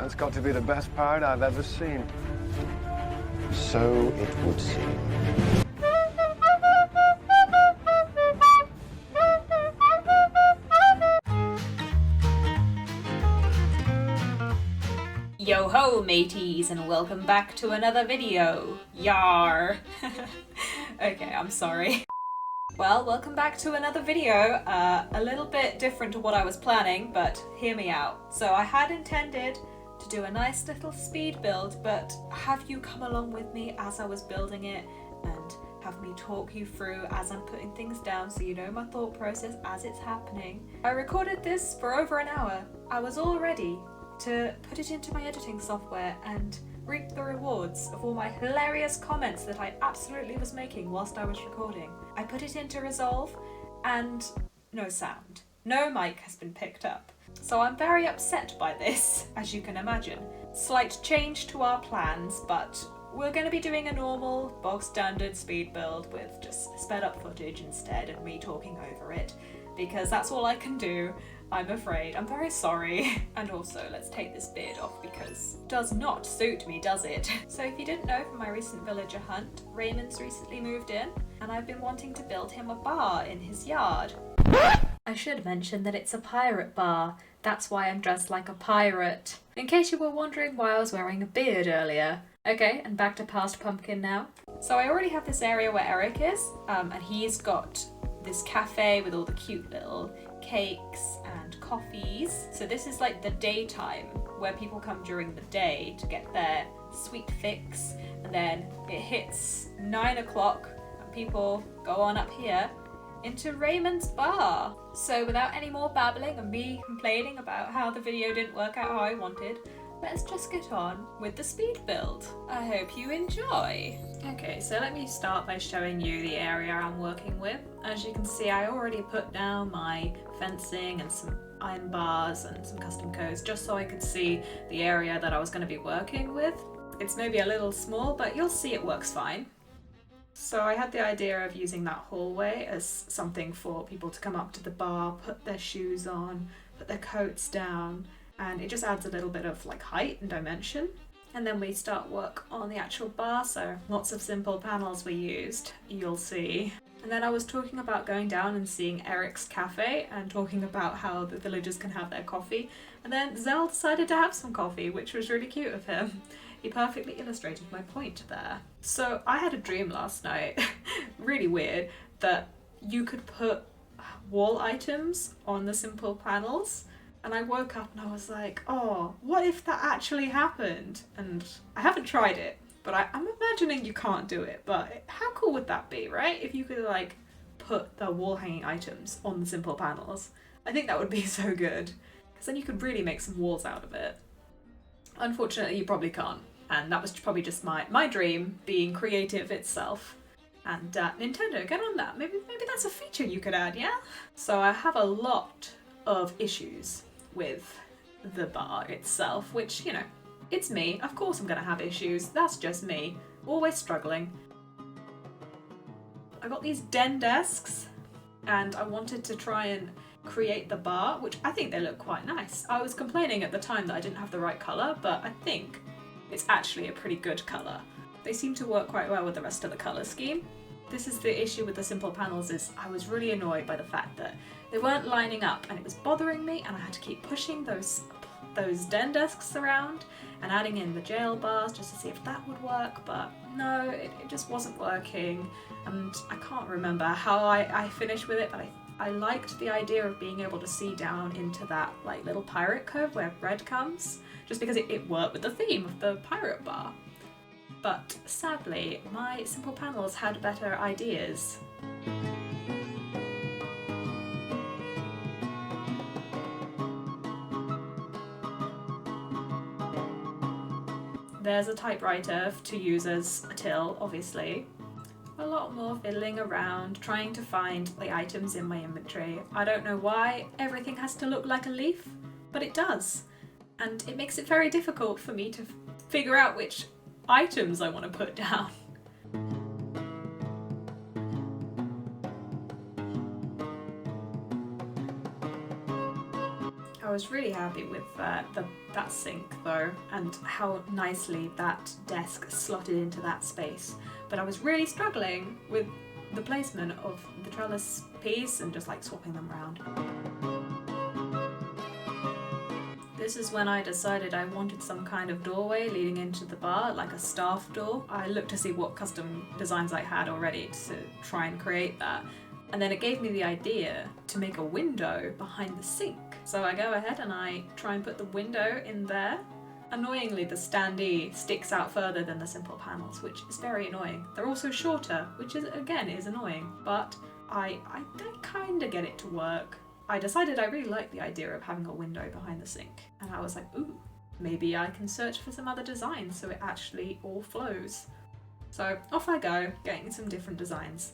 That's got to be the best part I've ever seen. So it would seem. Yo ho mateys, and welcome back to another video. Yarr. Okay, I'm sorry. Well, welcome back to another video. A little bit different to what I was planning, but hear me out. So I had intended to do a nice little speed build, but have you come along with me as I was building it and have me talk you through as I'm putting things down so you know my thought process as it's happening. I recorded this for over an hour. I was all ready to put it into my editing software and reap the rewards of all my hilarious comments that I absolutely was making whilst I was recording. I put it into Resolve and no sound. No mic has been picked up. So I'm very upset by this, as you can imagine. Slight change to our plans, but we're going to be doing a normal, bog standard speed build with just sped up footage instead and me talking over it, because that's all I can do. I'm afraid. I'm very sorry. And also, let's take this beard off because it does not suit me, does it? So if you didn't know from my recent villager hunt, Raymond's recently moved in and I've been wanting to build him a bar in his yard. I should mention that it's a pirate bar. That's why I'm dressed like a pirate. In case you were wondering why I was wearing a beard earlier. Okay, and back to past pumpkin now. So I already have this area where Eric is, and he's got this cafe with all the cute little cakes and coffees. So this is like the daytime where people come during the day to get their sweet fix, and then it hits 9 o'clock and people go on up here into Raymond's bar. So without any more babbling and me complaining about how the video didn't work out how I wanted, let's just get on with the speed build. I hope you enjoy. Okay, so let me start by showing you the area I'm working with. As you can see, I already put down my fencing and some iron bars and some custom codes just so I could see the area that I was going to be working with. It's maybe a little small, but you'll see it works fine. So I had the idea of using that hallway as something for people to come up to the bar, put their shoes on, put their coats down, and it just adds a little bit of like height and dimension. And then we start work on the actual bar, so lots of simple panels we used, you'll see. And then I was talking about going down and seeing Eric's cafe and talking about how the villagers can have their coffee. And then Zell decided to have some coffee, which was really cute of him. He perfectly illustrated my point there. So I had a dream last night, really weird, that you could put wall items on the simple panels. And I woke up and I was like, oh, what if that actually happened? And I haven't tried it, but I'm imagining you can't do it. But how cool would that be, right? If you could like put the wall hanging items on the simple panels. I think that would be so good, because then you could really make some walls out of it. Unfortunately, you probably can't. And that was probably just my dream being creative itself. And Nintendo, get on that. Maybe that's a feature you could add, yeah? So I have a lot of issues with the bar itself, which, you know, it's me. Of course I'm gonna have issues. That's just me. Always struggling. I got these den desks and I wanted to try and create the bar, which I think they look quite nice. I was complaining at the time that I didn't have the right colour, but I think it's actually a pretty good colour. They seem to work quite well with the rest of the colour scheme. This is the issue with the simple panels, is I was really annoyed by the fact that they weren't lining up and it was bothering me, and I had to keep pushing those den desks around and adding in the jail bars just to see if that would work, but no, it just wasn't working. And I can't remember how I finished with it, but I liked the idea of being able to see down into that like little pirate cove where Red comes, just because it worked with the theme of the pirate bar. But sadly, my simple panels had better ideas. There's a typewriter to use as a till, obviously. A lot more fiddling around, trying to find the items in my inventory. I don't know why everything has to look like a leaf, but it does. And it makes it very difficult for me to figure out which items I want to put down. was really happy with that sink though, and how nicely that desk slotted into that space. But I was really struggling with the placement of the trellis piece and just like swapping them around. This is when I decided I wanted some kind of doorway leading into the bar, like a staff door. I looked to see what custom designs I had already to try and create that. And then it gave me the idea to make a window behind the sink. So I go ahead and I try and put the window in there. Annoyingly, the standee sticks out further than the simple panels, which is very annoying. They're also shorter, which is again is annoying, but I kind of get it to work. I decided I really liked the idea of having a window behind the sink, and I was like, ooh, maybe I can search for some other designs so it actually all flows. So off I go, getting some different designs,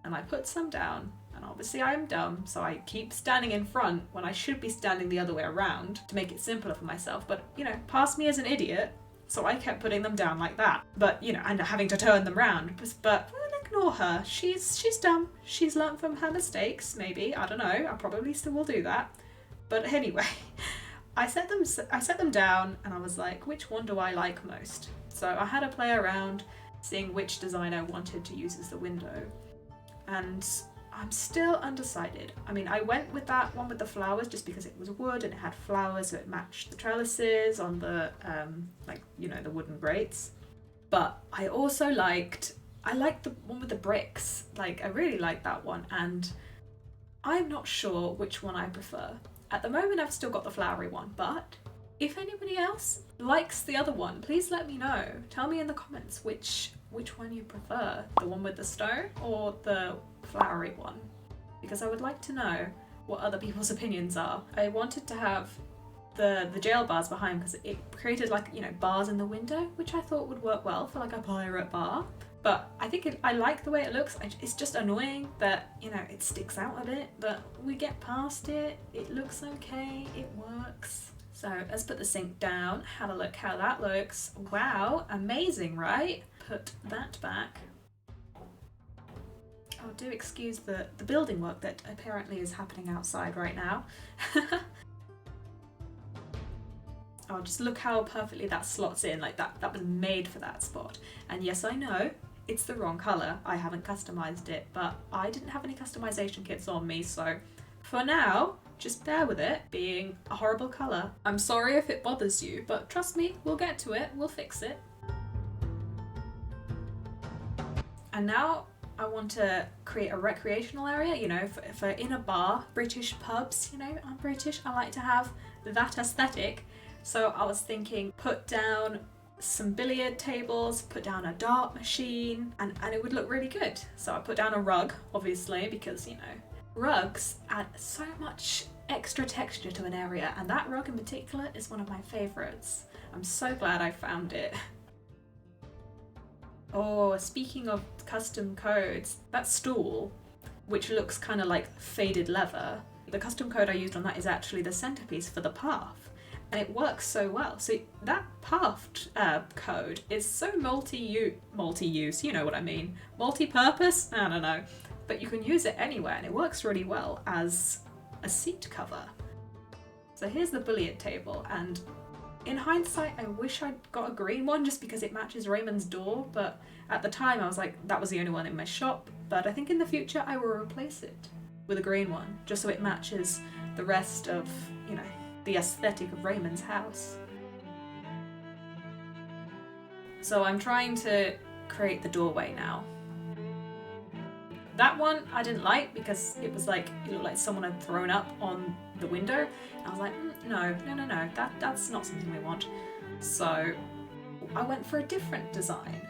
and I put some down, and obviously I'm dumb, so I keep standing in front when I should be standing the other way around to make it simpler for myself, but you know, past me as an idiot, so I kept putting them down like that, but you know, and having to turn them round, but ignore her. She's dumb. She's learnt from her mistakes, maybe. I don't know. I probably still will do that. But anyway, I set them down and I was like, which one do I like most? So I had to play around seeing which design I wanted to use as the window. And I'm still undecided. I mean, I went with that one with the flowers just because it was wood and it had flowers, so it matched the trellises on the like, you know, the wooden grates. But I also liked the one with the bricks. Like, I really like that one, and I'm not sure which one I prefer. At the moment, I've still got the flowery one, but if anybody else likes the other one, please let me know. Tell me in the comments which one you prefer, the one with the stone or the flowery one, because I would like to know what other people's opinions are. I wanted to have the jail bars behind because it created, like, you know, bars in the window, which I thought would work well for like a pirate bar. But I think I like the way it looks. It's just annoying that, you know, it sticks out a bit, but we get past it. It looks okay, it works. So let's put the sink down, have a look how that looks. Wow, amazing, right? Put that back. Oh, do excuse the building work that apparently is happening outside right now. Oh, just look how perfectly that slots in, like that was made for that spot. And yes, I know, it's the wrong colour. I haven't customised it, but I didn't have any customisation kits on me, so for now, just bear with it being a horrible colour. I'm sorry if it bothers you, but trust me, we'll get to it, we'll fix it. And now I want to create a recreational area, you know, for in a bar, British pubs, you know, I'm British, I like to have that aesthetic. So I was thinking, put down some billiard tables, put down a dart machine, and it would look really good. So I put down a rug, obviously, because, you know, rugs add so much extra texture to an area, and that rug in particular is one of my favourites. I'm so glad I found it. Oh, speaking of custom codes, that stool, which looks kind of like faded leather, the custom code I used on that is actually the centerpiece for the path. And it works so well. So that path code is so multi-use, you know what I mean. Multi-purpose? I don't know. But you can use it anywhere, and it works really well as a seat cover. So here's the billiard table, and in hindsight, I wish I'd got a green one just because it matches Raymond's door, but at the time I was like, that was the only one in my shop. But I think in the future I will replace it with a green one, just so it matches the rest of, you know, the aesthetic of Raymond's house. So I'm trying to create the doorway now. That one I didn't like because it was like, it looked like someone had thrown up on the window. And I was like, no, that's not something we want. So I went for a different design.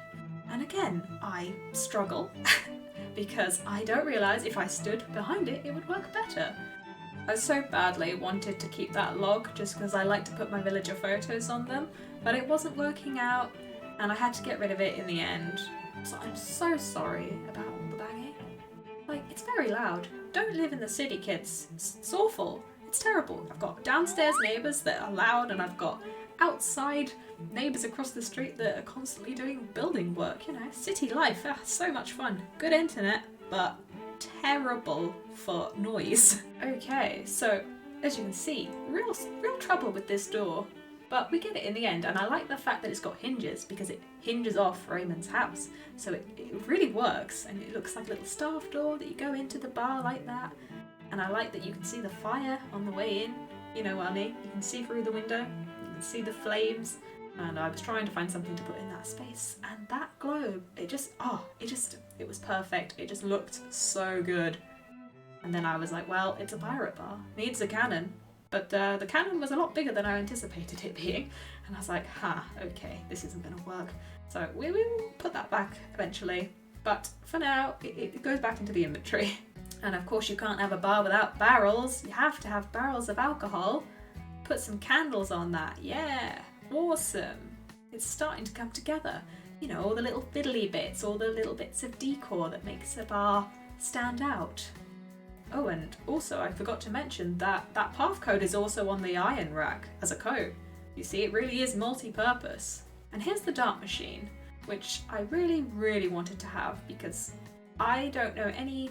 And again, I struggle because I don't realise if I stood behind it, it would work better. I so badly wanted to keep that log just because I like to put my villager photos on them, but it wasn't working out and I had to get rid of it in the end. So I'm so sorry about all the banging. Like, it's very loud. Don't live in the city, kids. It's awful. It's terrible. I've got downstairs neighbours that are loud, and I've got outside neighbours across the street that are constantly doing building work. You know, city life. So much fun. Good internet, but terrible for noise. Okay, so as you can see, real trouble with this door. But we get it in the end, and I like the fact that it's got hinges because it hinges off Raymond's house. So it really works, and it looks like a little staff door that you go into the bar like that. And I like that you can see the fire on the way in, you know what I mean? You can see through the window, you can see the flames, and I was trying to find something to put in that space. And that globe, it was perfect. It just looked so good. And then I was like, well, it's a pirate bar, needs a cannon. But the cannon was a lot bigger than I anticipated it being. And I was like, okay, this isn't gonna work. So we will put that back eventually. But for now, it goes back into the inventory. And of course you can't have a bar without barrels. You have to have barrels of alcohol. Put some candles on that, yeah, awesome. It's starting to come together. You know, all the little fiddly bits, all the little bits of decor that makes a bar stand out. Oh, and also I forgot to mention that that path code is also on the iron rack as a code. You see, it really is multi-purpose. And here's the dart machine, which I really, really wanted to have because I don't know any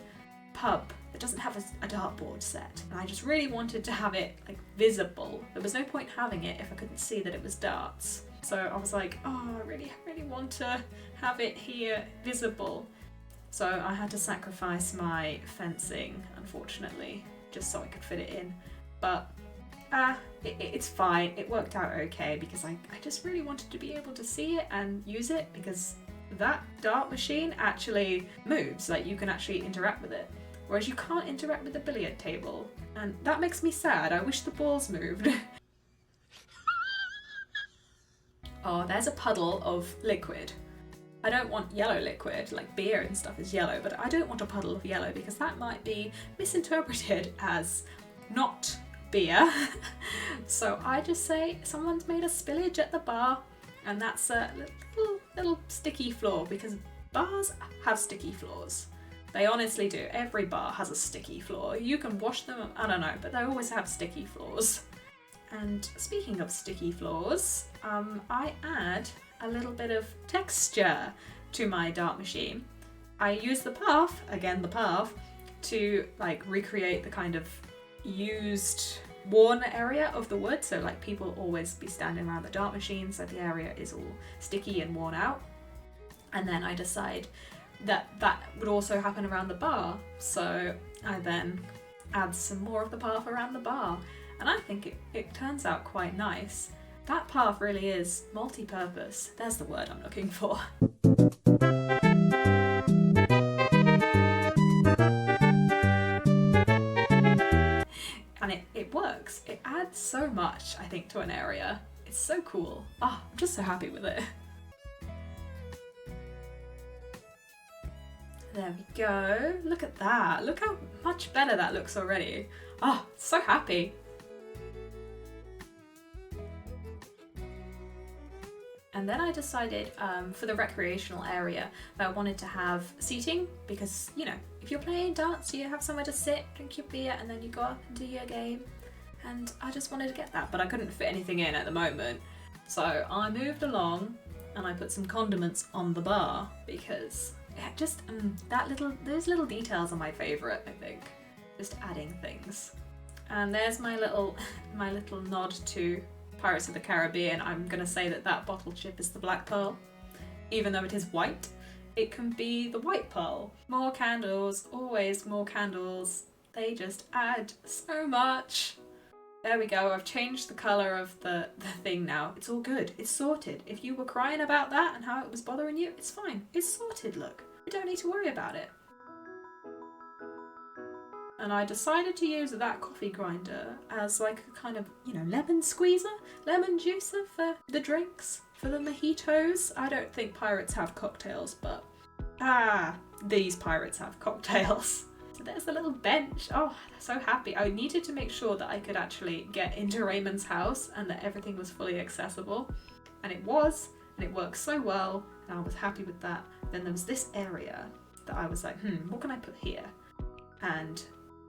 pub that doesn't have a dartboard set. And I just really wanted to have it like visible. There was no point having it if I couldn't see that it was darts. So I was like, oh, I really want to have it here visible. So I had to sacrifice my fencing, unfortunately, just so I could fit it in. But it's fine. It worked out okay because I just really wanted to be able to see it and use it because that dart machine actually moves. Like, you can actually interact with it, whereas you can't interact with the billiard table. And that makes me sad. I wish the balls moved. Oh, there's a puddle of liquid. I don't want yellow liquid, like beer and stuff is yellow, but I don't want a puddle of yellow because that might be misinterpreted as not beer. So I just say someone's made a spillage at the bar, and that's a little sticky floor because bars have sticky floors. They honestly do. Every bar has a sticky floor. You can wash them, I don't know, but they always have sticky floors. And speaking of sticky floors, I add a little bit of texture to my dart machine. I use the path, again the path, to like recreate the kind of used, worn area of the wood. So like people always be standing around the dart machine, so the area is all sticky and worn out. And then I decide that that would also happen around the bar. So I then add some more of the path around the bar. And I think it turns out quite nice. That path really is multi-purpose. There's the word I'm looking for. And it works. It adds so much, I think, to an area. It's so cool. Oh, I'm just so happy with it. There we go. Look at that. Look how much better that looks already. Oh, so happy. And then I decided for the recreational area that I wanted to have seating because, you know, if you're playing darts, you have somewhere to sit, drink your beer, and then you go up and do your game. And I just wanted to get that, but I couldn't fit anything in at the moment. So I moved along and I put some condiments on the bar because it just, those little details are my favourite, I think. Just adding things. And there's my little nod to Pirates of the Caribbean. I'm gonna say that bottle chip is the black pearl. Even though it is white, it can be the white pearl. More candles, always more candles. They just add so much. There we go, I've changed the colour of the thing now. It's all good, it's sorted. If you were crying about that and how it was bothering you, it's fine. It's sorted, look. You don't need to worry about it. And I decided to use that coffee grinder as like a kind of, you know, lemon squeezer, lemon juicer for the drinks, for the mojitos. I don't think pirates have cocktails, but these pirates have cocktails. So there's a little bench. Oh, so happy. I needed to make sure that I could actually get into Raymond's house and that everything was fully accessible. And it was, and it worked so well, and I was happy with that. Then there was this area that I was like, what can I put here? And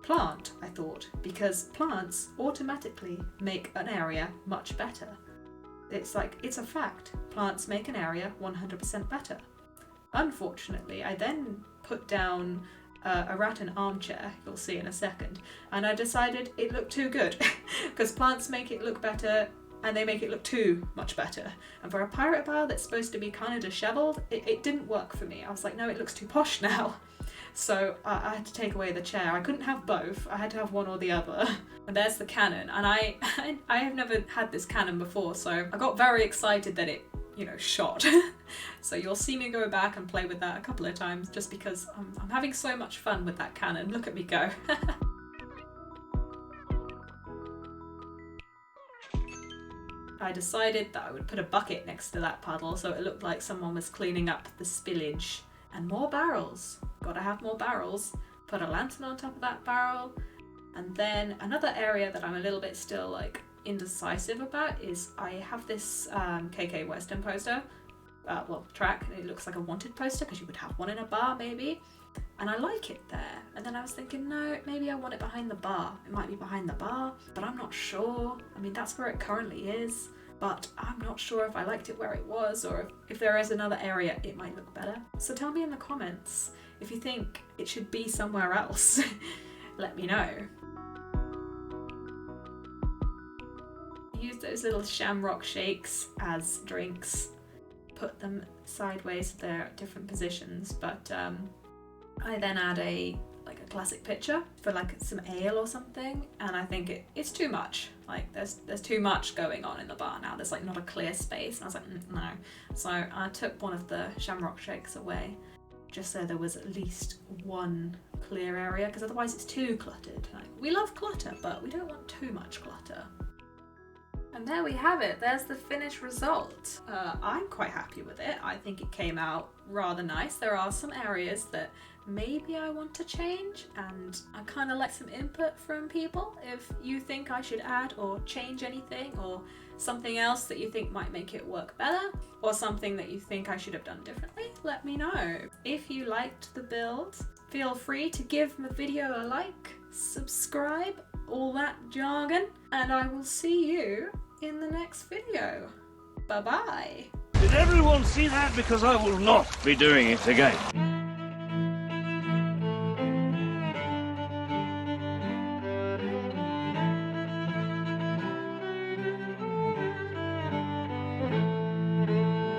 plant, I thought, because plants automatically make an area much better. It's like, it's a fact. Plants make an area 100% better. Unfortunately, I then put down a rattan armchair, you'll see in a second, and I decided it looked too good because plants make it look better and they make it look too much better. And for a pirate bar that's supposed to be kind of disheveled, it didn't work for me. I was like, no, it looks too posh now. So I had to take away the chair. I couldn't have both. I had to have one or the other. And there's the cannon. And I have never had this cannon before, so I got very excited that it, you know, shot. So you'll see me go back and play with that a couple of times just because I'm having so much fun with that cannon. Look at me go. I decided that I would put a bucket next to that puddle so it looked like someone was cleaning up the spillage. And more barrels. Gotta have more barrels. Put a lantern on top of that barrel. And then another area that I'm a little bit still like indecisive about is I have this KK Western poster. Track. It looks like a wanted poster because you would have one in a bar maybe. And I like it there. And then I was thinking, no, maybe I want it behind the bar. It might be behind the bar, but I'm not sure. I mean, that's where it currently is, but I'm not sure if I liked it where it was or if there is another area it might look better. So tell me in the comments if you think it should be somewhere else. Let me know. Use those little shamrock shakes as drinks. Put them sideways so they're at different positions, but I then add a classic pitcher for like some ale or something, and I think it's too much. Like there's too much going on in the bar now. There's like not a clear space, and I was like, no. So I took one of the shamrock shakes away, just so there was at least one clear area, because otherwise it's too cluttered. Like, we love clutter, but we don't want too much clutter. And there we have it, there's the finished result. I'm quite happy with it. I think it came out rather nice. There are some areas that maybe I want to change, and I kind of like some input from people. If you think I should add or change anything, or something else that you think might make it work better, or something that you think I should have done differently, let me know. If you liked the build, feel free to give my video a like, subscribe, all that jargon, and I will see you in the next video. Bye bye. Did everyone see that? Because I will not be doing it again.